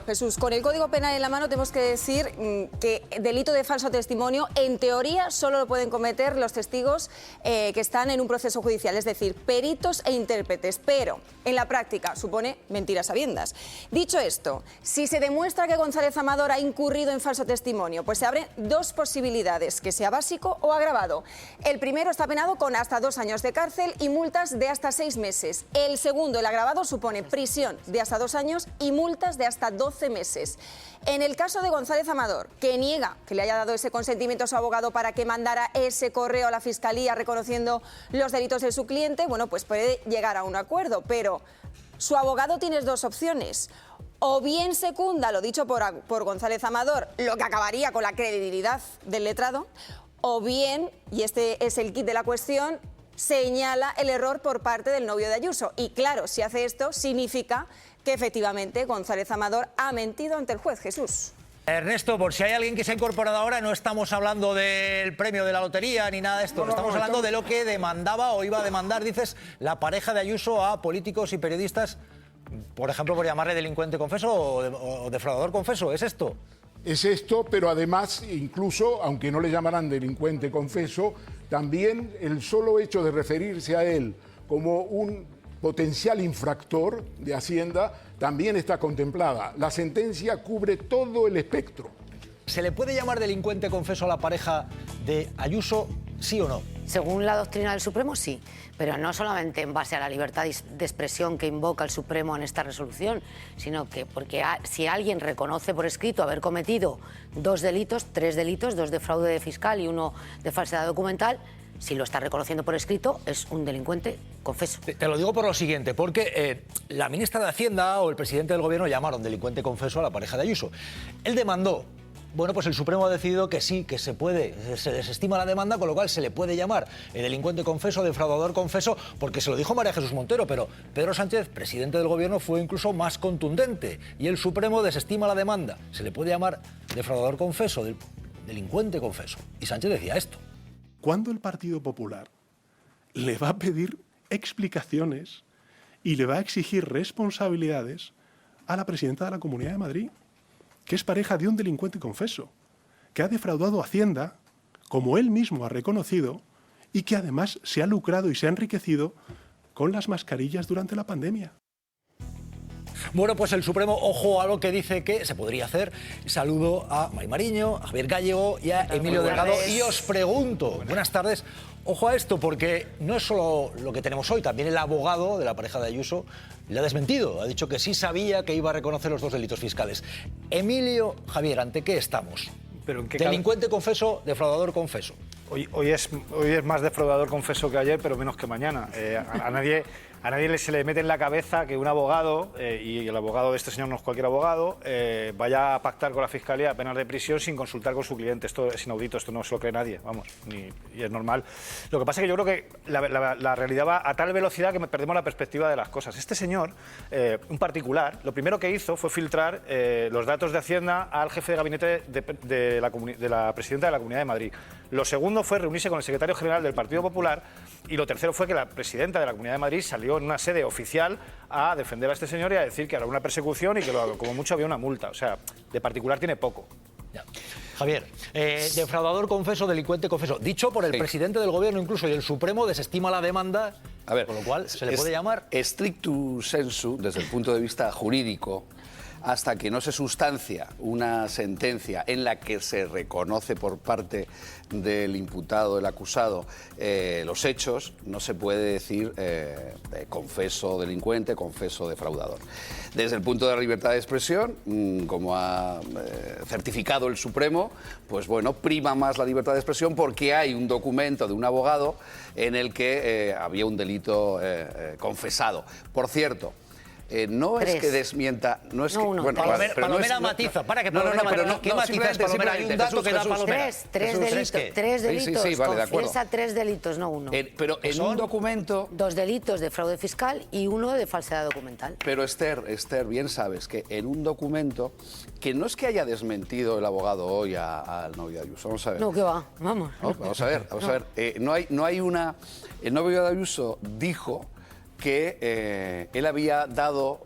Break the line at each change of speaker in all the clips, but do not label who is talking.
Jesús, con el Código Penal en la mano tenemos que decir que delito de falso testimonio, en teoría, solo lo pueden cometer los testigos que están en un proceso judicial, es decir, peritos e intérpretes, pero en la práctica supone mentiras sabiendas. Dicho esto, si se demuestra que González Amador ha incurrido en falso testimonio, pues se abren dos posibilidades, que sea básico o agravado. El primero está penado con hasta 2 años de cárcel y multas de hasta 6 meses. El segundo, el agravado, supone prisión de hasta 2 años y multas de hasta 12 meses. En el caso de González Amador, que niega que le haya dado ese consentimiento a su abogado para que mandara ese correo a la Fiscalía reconociendo los delitos de su cliente, bueno, pues puede llegar a un acuerdo, pero su abogado tiene dos opciones. O bien secunda lo dicho por González Amador, lo que acabaría con la credibilidad del letrado, o bien, y este es el kit de la cuestión, señala el error por parte del novio de Ayuso. Y claro, si hace esto, significa que efectivamente González Amador ha mentido ante el juez. Jesús.
Ernesto, por si hay alguien que se ha incorporado ahora, no estamos hablando del premio de la lotería ni nada de esto. Estamos hablando de lo que demandaba o iba a demandar, dices, la pareja de Ayuso a políticos y periodistas, por ejemplo, por llamarle delincuente confeso o defraudador confeso. ¿Es esto?
Es esto, pero además, incluso, aunque no le llamarán delincuente confeso, también el solo hecho de referirse a él como un potencial infractor de Hacienda también está contemplada. La sentencia cubre todo el espectro.
¿Se le puede llamar delincuente confeso a la pareja de Ayuso, sí o no?
Según la doctrina del Supremo, sí, pero no solamente en base a la libertad de expresión que invoca el Supremo en esta resolución, sino que porque si alguien reconoce por escrito haber cometido 2 delitos, 3 delitos, 2 de fraude fiscal y 1 de falsedad documental, si lo está reconociendo por escrito, es un delincuente confeso.
Te lo digo por lo siguiente, porque la ministra de Hacienda o el presidente del Gobierno llamaron delincuente confeso a la pareja de Ayuso. Él demandó. Bueno, pues el Supremo ha decidido que sí, que se puede, se desestima la demanda, con lo cual se le puede llamar delincuente confeso, defraudador confeso, porque se lo dijo María Jesús Montero, pero Pedro Sánchez, presidente del Gobierno, fue incluso más contundente y el Supremo desestima la demanda. Se le puede llamar defraudador confeso, delincuente confeso. Y Sánchez decía esto.
¿Cuándo el Partido Popular le va a pedir explicaciones y le va a exigir responsabilidades a la presidenta de la Comunidad de Madrid, que es pareja de un delincuente confeso, que ha defraudado a Hacienda, como él mismo ha reconocido, y que además se ha lucrado y se ha enriquecido con las mascarillas durante la pandemia?
Bueno, pues el Supremo, ojo a lo que dice que se podría hacer. Saludo a May Mariño, a Javier Gallego y a Emilio Delgado. Y os pregunto, buenas tardes, ojo a esto, porque no es solo lo que tenemos hoy, también el abogado de la pareja de Ayuso le ha desmentido. Ha dicho que sí sabía que iba a reconocer los 2 delitos fiscales. Emilio, Javier, ¿ante qué estamos?
¿Pero en qué
delincuente confeso, defraudador confeso.
Hoy es más defraudador confeso que ayer, pero menos que mañana. A nadie se le mete en la cabeza que un abogado, y el abogado de este señor no es cualquier abogado, vaya a pactar con la Fiscalía penas de prisión sin consultar con su cliente. Esto es inaudito, esto no se lo cree nadie, vamos, y es normal. Lo que pasa es que yo creo que la realidad va a tal velocidad que perdemos la perspectiva de las cosas. Este señor, un particular, lo primero que hizo fue filtrar los datos de Hacienda al jefe de gabinete de la presidenta de la Comunidad de Madrid. Lo segundo fue reunirse con el secretario general del Partido Popular y lo tercero fue que la presidenta de la Comunidad de Madrid salió en una sede oficial a defender a este señor y a decir que era una persecución y que como mucho había una multa. O sea, de particular tiene poco.
Ya. Javier, defraudador confeso, delincuente confeso. Dicho por el presidente del Gobierno incluso, y el Supremo desestima la demanda, a ver, con lo cual se le puede llamar...
Strictu sensu, desde el punto de vista jurídico, hasta que no se sustancia una sentencia en la que se reconoce por parte del imputado, del acusado, los hechos, no se puede decir confeso delincuente, confeso defraudador. Desde el punto de la libertad de expresión, como ha certificado el Supremo, pues bueno, prima más la libertad de expresión porque hay un documento de un abogado en el que había un delito confesado. Por cierto, no 3. Es que desmienta, no es
no,
que
uno,
bueno,
Palomera,
pero
Palomera
no es,
matiza, para que Palomera matiza. ¿Qué matizas, Palomera? Hay un dato que da Palomera.
3 delitos, 3 delitos,
sí, vale, de acuerdo.
Confiesa 3 delitos, no 1.
Pero en un documento...
2 delitos de fraude fiscal y 1 de falsedad documental.
Pero Esther, bien sabes que en un documento, que no es que haya desmentido el abogado hoy al novio de Ayuso, vamos a ver.
No, ¿qué va? Vamos.
No, vamos a ver. No hay una... El novio de Ayuso dijo que él había dado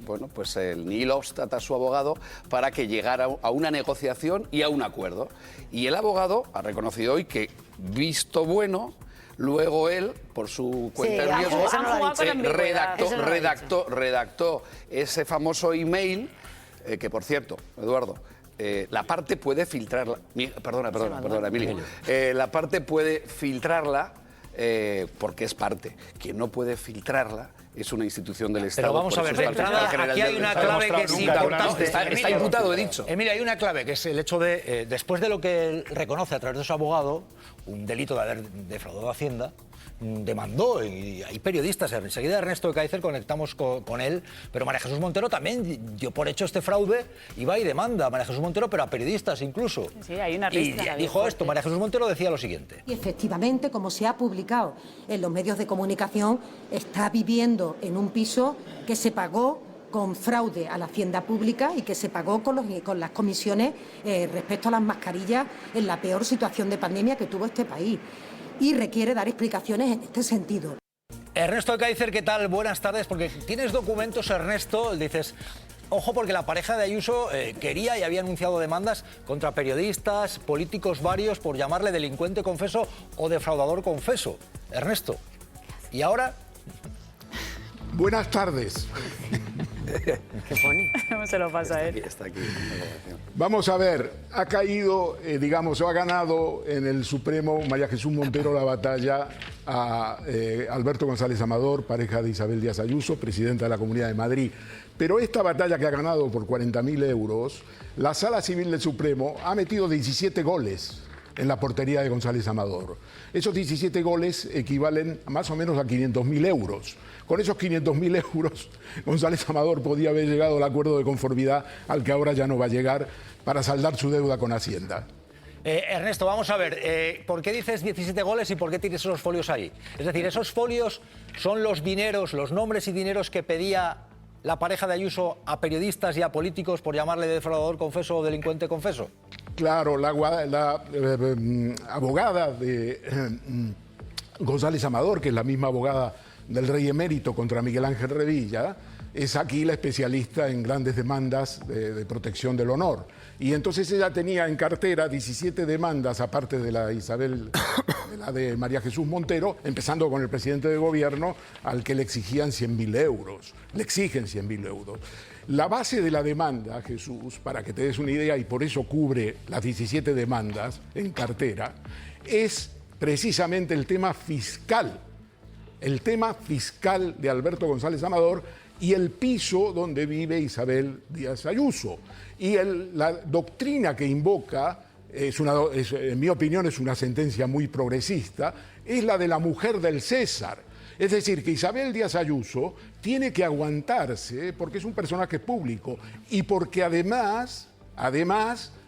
bueno, pues el nihil obstat a su abogado para que llegara a una negociación y a un acuerdo. Y el abogado ha reconocido hoy que, visto bueno, luego él, por su cuenta de riesgo, redactó ese famoso email, que por cierto, Eduardo, la parte puede filtrarla. Perdona, Emilio. La parte puede filtrarla porque es parte. Quien no puede filtrarla es una institución del Estado.
Pero vamos a ver, aquí hay una clave que es importante.
Está imputado, he dicho.
Mira, hay una clave que es el hecho de, después de lo que él reconoce a través de su abogado, un delito de haber defraudado a Hacienda, demandó, y hay periodistas, enseguida Ernesto de Kaiser conectamos con él, pero María Jesús Montero también dio por hecho este fraude y va y demanda a María Jesús Montero, pero a periodistas incluso.
Sí, hay una
y dijo esto, María Jesús Montero decía lo siguiente.
Y efectivamente, como se ha publicado en los medios de comunicación, está viviendo en un piso que se pagó con fraude a la hacienda pública y que se pagó con las comisiones respecto a las mascarillas en la peor situación de pandemia que tuvo este país. Y requiere dar explicaciones en este sentido.
Ernesto de Kaiser, ¿qué tal? Buenas tardes, porque tienes documentos, Ernesto, dices, ojo, porque la pareja de Ayuso quería y había anunciado demandas contra periodistas, políticos varios, por llamarle delincuente confeso o defraudador confeso. Ernesto, ¿y ahora?
Buenas tardes.
¿Qué pone?
¿Cómo se lo pasa a él?
Está aquí.
Vamos a ver, ha caído, digamos, o ha ganado en el Supremo María Jesús Montero la batalla a Alberto González Amador, pareja de Isabel Díaz Ayuso, presidenta de la Comunidad de Madrid. Pero esta batalla que ha ganado por 40.000 euros, la Sala Civil del Supremo ha metido 17 goles en la portería de González Amador. Esos 17 goles equivalen más o menos a 500.000 euros. Con esos 500.000 euros, González Amador podía haber llegado al acuerdo de conformidad al que ahora ya no va a llegar para saldar su deuda con Hacienda.
Ernesto, vamos a ver, ¿por qué dices 17 goles y por qué tienes esos folios ahí? Es decir, ¿esos folios son los dineros, los nombres y dineros que pedía la pareja de Ayuso a periodistas y a políticos por llamarle defraudador confeso o delincuente confeso?
Claro, la abogada de González Amador, que es la misma abogada del rey emérito contra Miguel Ángel Revilla, es aquí la especialista en grandes demandas de protección del honor. Y entonces ella tenía en cartera 17 demandas, aparte de la de María Jesús Montero, empezando con el presidente de gobierno, al que le exigían 100.000 euros. Le exigen 100.000 euros. La base de la demanda, Jesús, para que te des una idea, y por eso cubre las 17 demandas en cartera, es precisamente el tema fiscal. El tema fiscal de Alberto González Amador y el piso donde vive Isabel Díaz Ayuso. Y la doctrina que invoca, en mi opinión es una sentencia muy progresista, es la de la mujer del César. Es decir, que Isabel Díaz Ayuso tiene que aguantarse porque es un personaje público y porque además,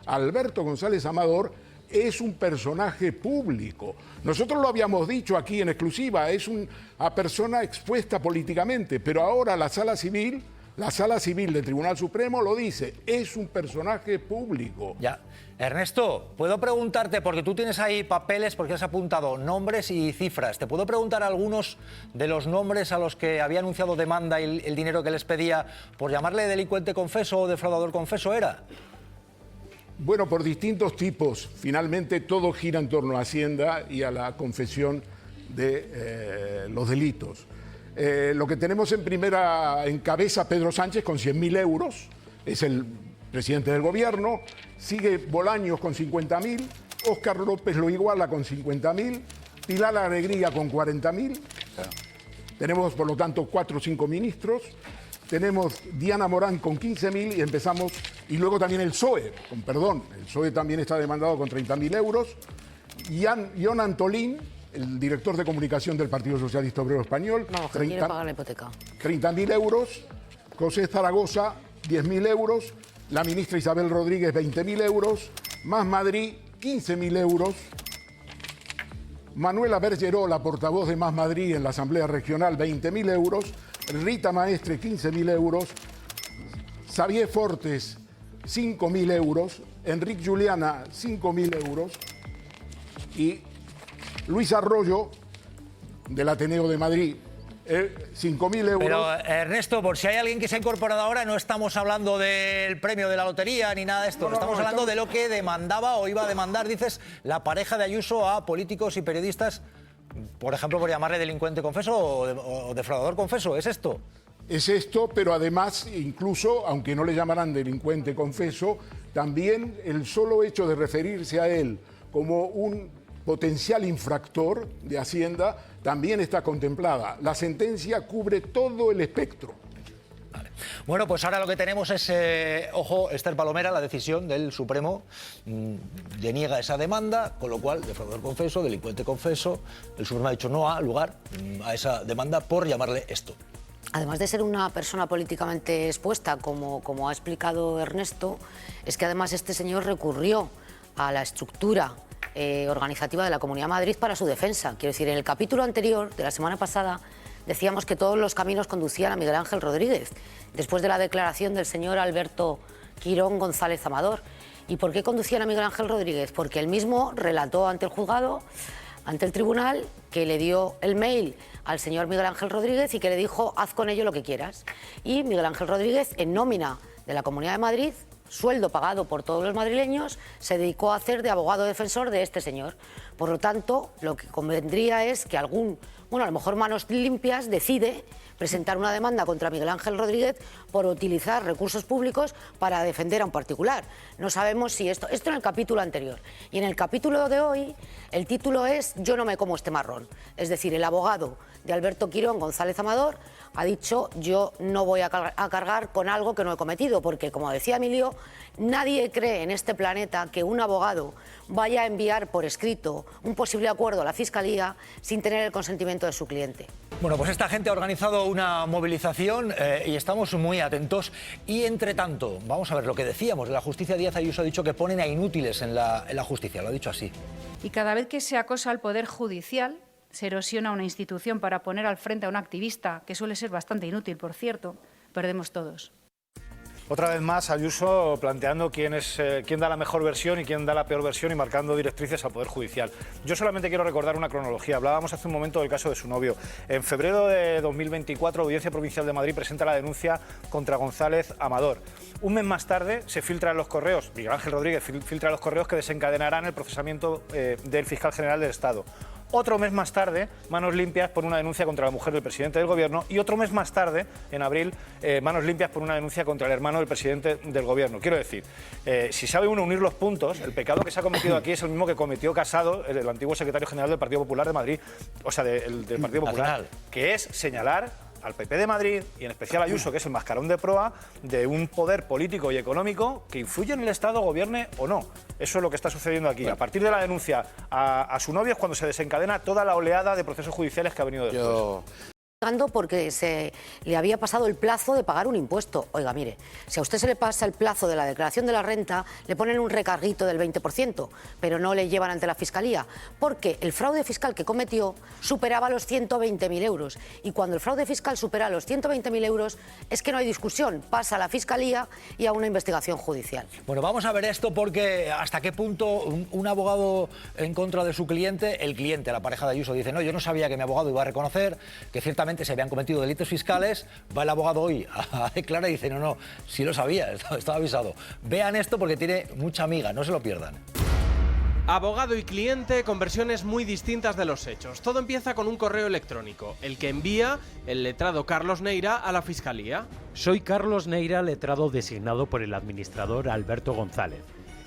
Alberto González Amador es un personaje público. Nosotros lo habíamos dicho aquí en exclusiva, es una persona expuesta políticamente, pero ahora la Sala Civil del Tribunal Supremo lo dice, es un personaje público.
Ya. Ernesto, puedo preguntarte, porque tú tienes ahí papeles, porque has apuntado nombres y cifras, ¿te puedo preguntar algunos de los nombres a los que había anunciado demanda y el dinero que les pedía por llamarle delincuente confeso o defraudador confeso era?
Bueno, por distintos tipos. Finalmente todo gira en torno a Hacienda y a la confesión de los delitos. Lo que tenemos en cabeza Pedro Sánchez con 100.000 euros, es el presidente del gobierno, sigue Bolaños con 50.000, Óscar López lo iguala con 50.000, Pilar Alegría con 40.000. Tenemos, por lo tanto, 4 o 5 ministros. Tenemos Diana Morán con 15.000 y luego también el PSOE, el PSOE también está demandado con 30.000 euros. Ion Antolín, el director de comunicación del Partido Socialista Obrero Español,
No, que quiere pagar la hipoteca.
30.000 euros. José Zaragoza, 10.000 euros. La ministra Isabel Rodríguez, 20.000 euros. Más Madrid, 15.000 euros. Manuela Bergeró, la portavoz de Más Madrid en la Asamblea Regional, 20.000 euros. Rita Maestre, 15.000 euros. Xavier Fortes, 5.000 euros. Enrique Juliana, 5.000 euros. Y Luis Arroyo, del Ateneo de Madrid, 5.000 euros.
Pero, Ernesto, por si hay alguien que se ha incorporado ahora, no estamos hablando del premio de la lotería ni nada de esto. Estamos hablando de lo que demandaba o iba a demandar, dices, la pareja de Ayuso a políticos y periodistas, por ejemplo, por llamarle delincuente confeso o defraudador confeso. ¿Es esto?
Es esto, pero además, incluso, aunque no le llamarán delincuente confeso, también el solo hecho de referirse a él como un potencial infractor de Hacienda también está contemplada. La sentencia cubre todo el espectro.
Vale. Bueno, pues ahora lo que tenemos es, ojo, Esther Palomera, la decisión del Supremo deniega esa demanda, con lo cual, defraudador confeso, delincuente confeso, el Supremo ha dicho no ha lugar a esa demanda por llamarle esto.
Además de ser una persona políticamente expuesta, como ha explicado Ernesto, es que además este señor recurrió a la estructura organizativa de la Comunidad de Madrid para su defensa. Quiero decir, en el capítulo anterior de la semana pasada decíamos que todos los caminos conducían a Miguel Ángel Rodríguez, después de la declaración del señor Alberto Quirón González Amador. ¿Y por qué conducían a Miguel Ángel Rodríguez? Porque él mismo relató ante el juzgado, ante el tribunal, que le dio el mail al señor Miguel Ángel Rodríguez y que le dijo, haz con ello lo que quieras. Y Miguel Ángel Rodríguez, en nómina de la Comunidad de Madrid, sueldo pagado por todos los madrileños, se dedicó a hacer de abogado defensor de este señor. Por lo tanto, lo que convendría es que a lo mejor Manos Limpias decide presentar una demanda contra Miguel Ángel Rodríguez por utilizar recursos públicos para defender a un particular. No sabemos si esto en el capítulo anterior. Y en el capítulo de hoy, el título es Yo no me como este marrón. Es decir, el abogado de Alberto Quirón González Amador ha dicho yo no voy a cargar con algo que no he cometido, porque, como decía Emilio, nadie cree en este planeta que un abogado vaya a enviar por escrito un posible acuerdo a la Fiscalía sin tener el consentimiento de su cliente.
Bueno, pues esta gente ha organizado una movilización y estamos muy atentos. Y, entre tanto, vamos a ver lo que decíamos de la justicia. Díaz Ayuso ha dicho que ponen a inútiles en la justicia, lo ha dicho así.
Y cada vez que se acosa al Poder Judicial, se erosiona una institución para poner al frente a un activista, que suele ser bastante inútil, por cierto, perdemos todos.
Otra vez más, Ayuso planteando quién da la mejor versión y quién da la peor versión y marcando directrices al Poder Judicial. Yo solamente quiero recordar una cronología. Hablábamos hace un momento del caso de su novio. En febrero de 2024, la Audiencia Provincial de Madrid presenta la denuncia contra González Amador. Un mes más tarde se filtran los correos, Miguel Ángel Rodríguez filtra los correos que desencadenarán el procesamiento del fiscal general del Estado. Otro mes más tarde, Manos Limpias por una denuncia contra la mujer del presidente del Gobierno, y otro mes más tarde, en abril, Manos Limpias por una denuncia contra el hermano del presidente del Gobierno. Quiero decir, si sabe uno unir los puntos, el pecado que se ha cometido aquí es el mismo que cometió Casado, el antiguo secretario general del Partido Popular de Madrid, o sea, del Partido Popular, que es señalar al PP de Madrid, y en especial a Ayuso, que es el mascarón de proa, de un poder político y económico que influye en el Estado, gobierne o no. Eso es lo que está sucediendo aquí. A partir de la denuncia a su novio es cuando se desencadena toda la oleada de procesos judiciales que ha venido después.
Porque se le había pasado el plazo de pagar un impuesto. Oiga, mire, si a usted se le pasa el plazo de la declaración de la renta, le ponen un recarguito del 20%, pero no le llevan ante la Fiscalía, porque el fraude fiscal que cometió superaba los 120.000 euros. Y cuando el fraude fiscal supera los 120.000 euros, es que no hay discusión, pasa a la Fiscalía y a una investigación judicial.
Bueno, vamos a ver esto porque hasta qué punto un abogado en contra de su cliente, el cliente, la pareja de Ayuso, dice no, yo no sabía que mi abogado iba a reconocer que ciertamente se habían cometido delitos fiscales, va el abogado hoy a declarar y dice no, sí lo sabía, estaba avisado. Vean esto porque tiene mucha miga, no se lo pierdan.
Abogado y cliente con versiones muy distintas de los hechos. Todo empieza con un correo electrónico, el que envía el letrado Carlos Neira a la Fiscalía.
Soy Carlos Neira, letrado designado por el administrador Alberto González.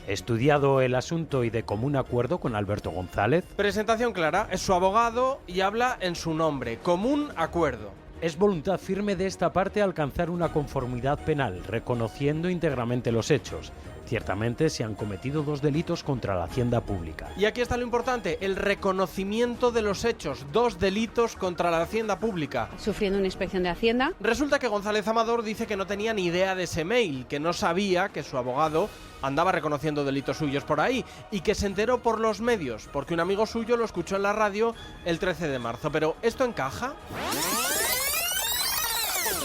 He estudiado el asunto y de común acuerdo con Alberto González.
Presentación clara, es su abogado y habla en su nombre. Común acuerdo.
Es voluntad firme de esta parte alcanzar una conformidad penal, reconociendo íntegramente los hechos. Ciertamente se han cometido 2 delitos contra la hacienda pública.
Y aquí está lo importante, el reconocimiento de los hechos, 2 delitos contra la hacienda pública.
Sufriendo una inspección de Hacienda.
Resulta que González Amador dice que no tenía ni idea de ese mail, que no sabía que su abogado andaba reconociendo delitos suyos por ahí y que se enteró por los medios, porque un amigo suyo lo escuchó en la radio el 13 de marzo. Pero ¿esto encaja?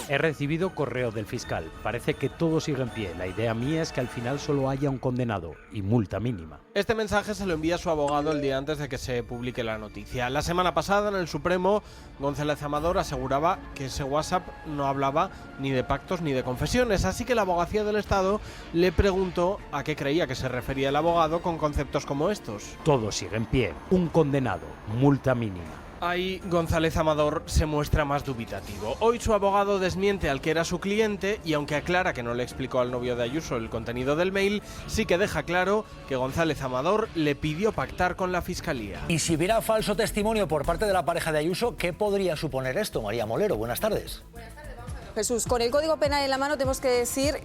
He recibido correo del fiscal. Parece que todo sigue en pie. La idea mía es que al final solo haya un condenado y multa mínima.
Este mensaje se lo envía su abogado el día antes de que se publique la noticia. La semana pasada, en el Supremo, González Amador aseguraba que ese WhatsApp no hablaba ni de pactos ni de confesiones, así que la Abogacía del Estado le preguntó a qué creía que se refería el abogado con conceptos como estos.
Todo sigue en pie. Un condenado, multa mínima.
Ahí González Amador se muestra más dubitativo. Hoy su abogado desmiente al que era su cliente y aunque aclara que no le explicó al novio de Ayuso el contenido del mail, sí que deja claro que González Amador le pidió pactar con la Fiscalía.
Y si hubiera falso testimonio por parte de la pareja de Ayuso, ¿qué podría suponer esto? María Molero, buenas tardes.
Jesús, con el Código Penal en la mano tenemos que decir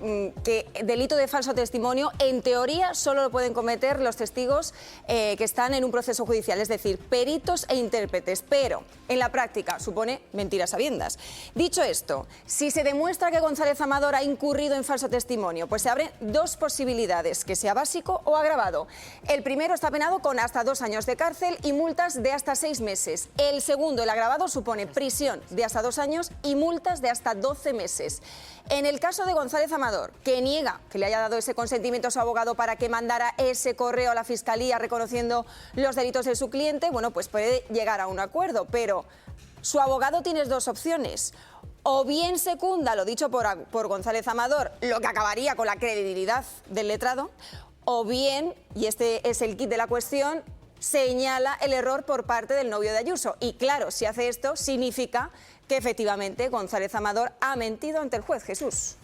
que delito de falso testimonio, en teoría, solo lo pueden cometer los testigos que están en un proceso judicial, es decir, peritos e intérpretes, pero en la práctica supone mentiras sabiendas. Dicho esto, si se demuestra que González Amador ha incurrido en falso testimonio, pues se abren dos posibilidades, que sea básico o agravado. El primero está penado con hasta 2 años de cárcel y multas de hasta 6 meses. El segundo, el agravado, supone prisión de hasta 2 años y multas de hasta 12 meses. En el caso de González Amador, que niega que le haya dado ese consentimiento a su abogado para que mandara ese correo a la Fiscalía reconociendo los delitos de su cliente, bueno, pues puede llegar a un acuerdo, pero su abogado tiene dos opciones. O bien secunda lo dicho por González Amador, lo que acabaría con la credibilidad del letrado, o bien, y este es el quid de la cuestión, señala el error por parte del novio de Ayuso. Y claro, si hace esto, significa que efectivamente González Amador ha mentido ante el juez. Jesús.